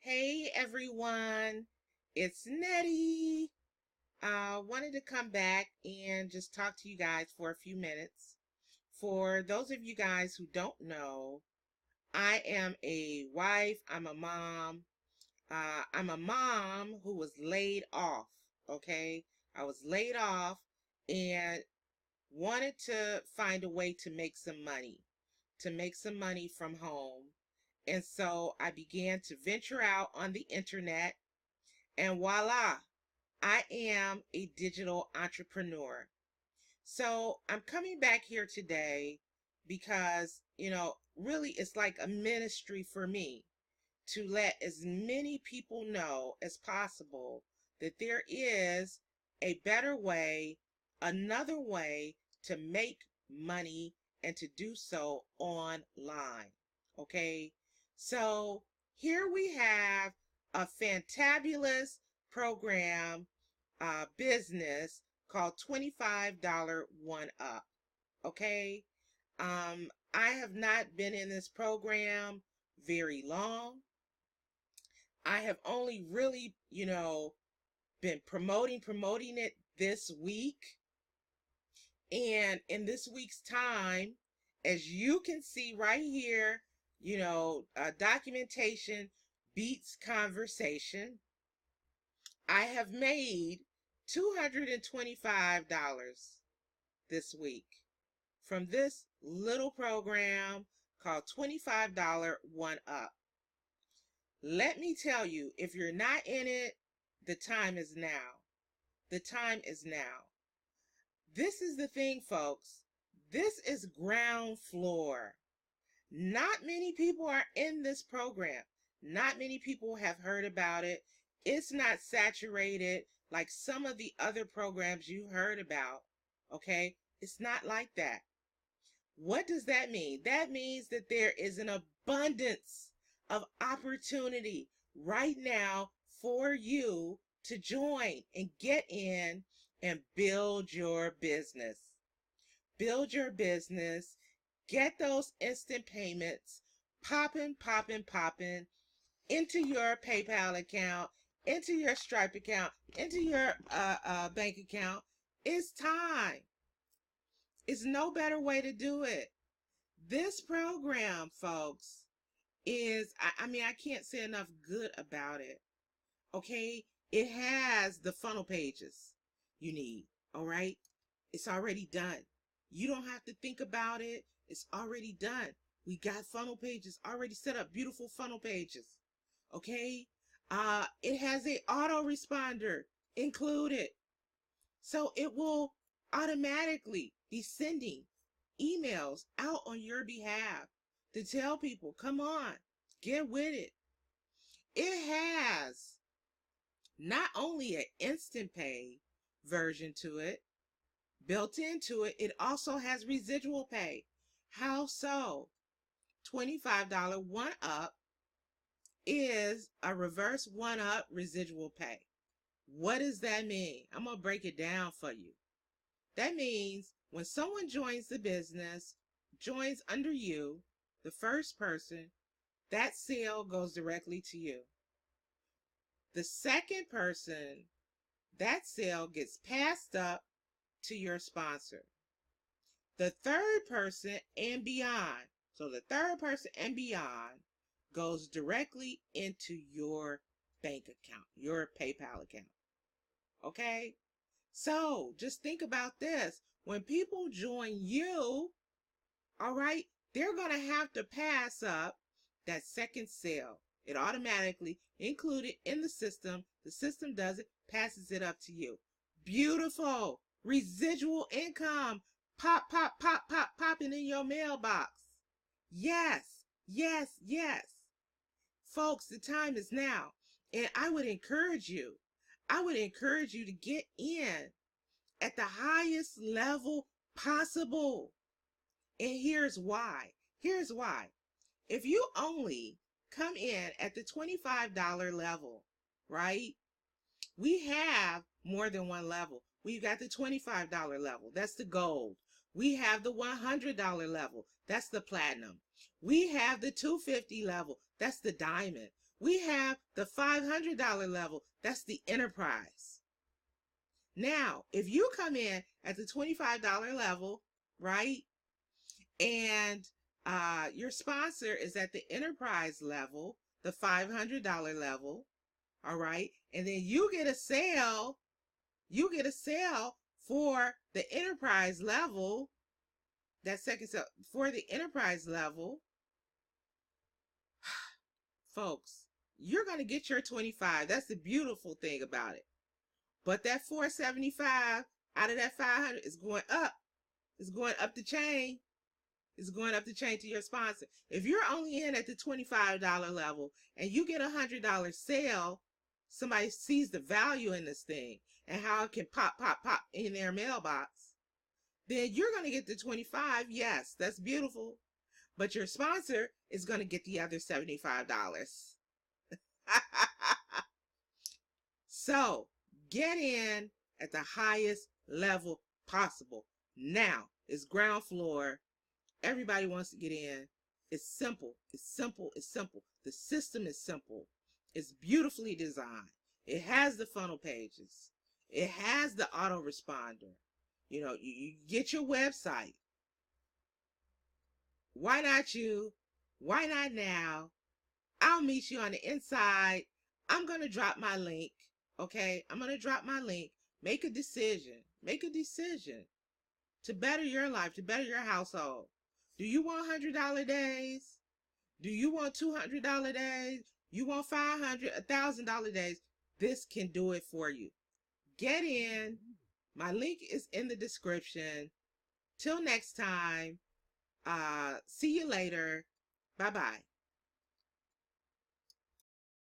Hey everyone, it's Nettie. I wanted to come back and just talk to you guys for a few minutes. For those of you guys who don't know, I am a wife, I'm a mom. I'm a mom who was laid off, okay? I was laid off and wanted to find a way to make some money from home. And so I began to venture out on the internet, and voila, I am a digital entrepreneur. So I'm coming back here today because, really it's like a ministry for me to let as many people know as possible that there is a better way, another way to make money and to do so online. Okay? So here we have a fantabulous program business called $25 One Up. Okay? I have not been in this program very long. I have only really, been promoting it this week. And in this week's time, as you can see right here, documentation beats conversation. I have made $225 this week from this little program called $25 One Up. Let me tell you, if you're not in it, the time is now. The time is now. This is the thing, folks. This is ground floor. Not many people are in this program. Not many people have heard about it. It's not saturated like some of the other programs you heard about. Okay? It's not like that. What does that mean? That means that there is an abundance of opportunity right now for you to join and get in and build your business. Build your business. Get those instant payments popping into your PayPal account, into your Stripe account, into your bank account. It's time. It's no better way to do it. This program, folks, I can't say enough good about it. Okay? It has the funnel pages you need. All right? It's already done. You don't have to think about it. It's already done. We got funnel pages already set up. Beautiful funnel pages. Okay? It has a autoresponder included. So it will automatically be sending emails out on your behalf to tell people, come on, get with it. It has not only an instant pay version to it, built into it, it also has residual pay. How so? $25 One Up is a reverse One Up residual pay. What does that mean? I'm going to break it down for you. That means when someone joins the business, joins under you, the first person, that sale goes directly to you. The second person, that sale gets passed up to your sponsor. The third person and beyond, so the third person and beyond goes directly into your bank account, your PayPal account. Okay? So just think about this. When people join you, all right, they're going to have to pass up that second sale. It automatically included in the system. The system does it, passes it up to you. Beautiful. Residual income. Popping in your mailbox. Yes, yes, yes. Folks, the time is now. And I would encourage you to get in at the highest level possible. And here's why. Here's why. If you only come in at the $25 level, right? We have more than one level. We've got the $25 level. That's the gold. We have the $100 level. That's the platinum. We have the $250 level. That's the diamond. We have the $500 level. That's the enterprise. Now, if you come in at the $25 level, right, and your sponsor is at the enterprise level, the $500 level, all right, and then you get a sale for the enterprise level, that second sale for the enterprise level, folks, you're going to get your 25. That's the beautiful thing about it. But that 475 out of that 500 is going up. It's going up the chain. It's going up the chain to your sponsor. If you're only in at the $25 level and you get a $100 sale, somebody sees the value in this thing and how it can pop in their mailbox, then you're going to get the 25. Yes, that's beautiful. But your sponsor is going to get the other $75. So get in at the highest level possible. Now it's ground floor. Everybody wants to get in. It's simple. It's simple. It's simple. The system is simple. It's beautifully designed. It has the funnel pages. It has the autoresponder. You know, you get your website. Why not you? Why not now? I'll meet you on the inside. I'm going to drop my link. Okay? I'm going to drop my link. Make a decision. Make a decision to better your life, to better your household. Do you want $100 days? Do you want $200 days? You want $500, $1,000 days? This can do it for you. Get in. My link is in the description. Till next time. See you later. Bye-bye.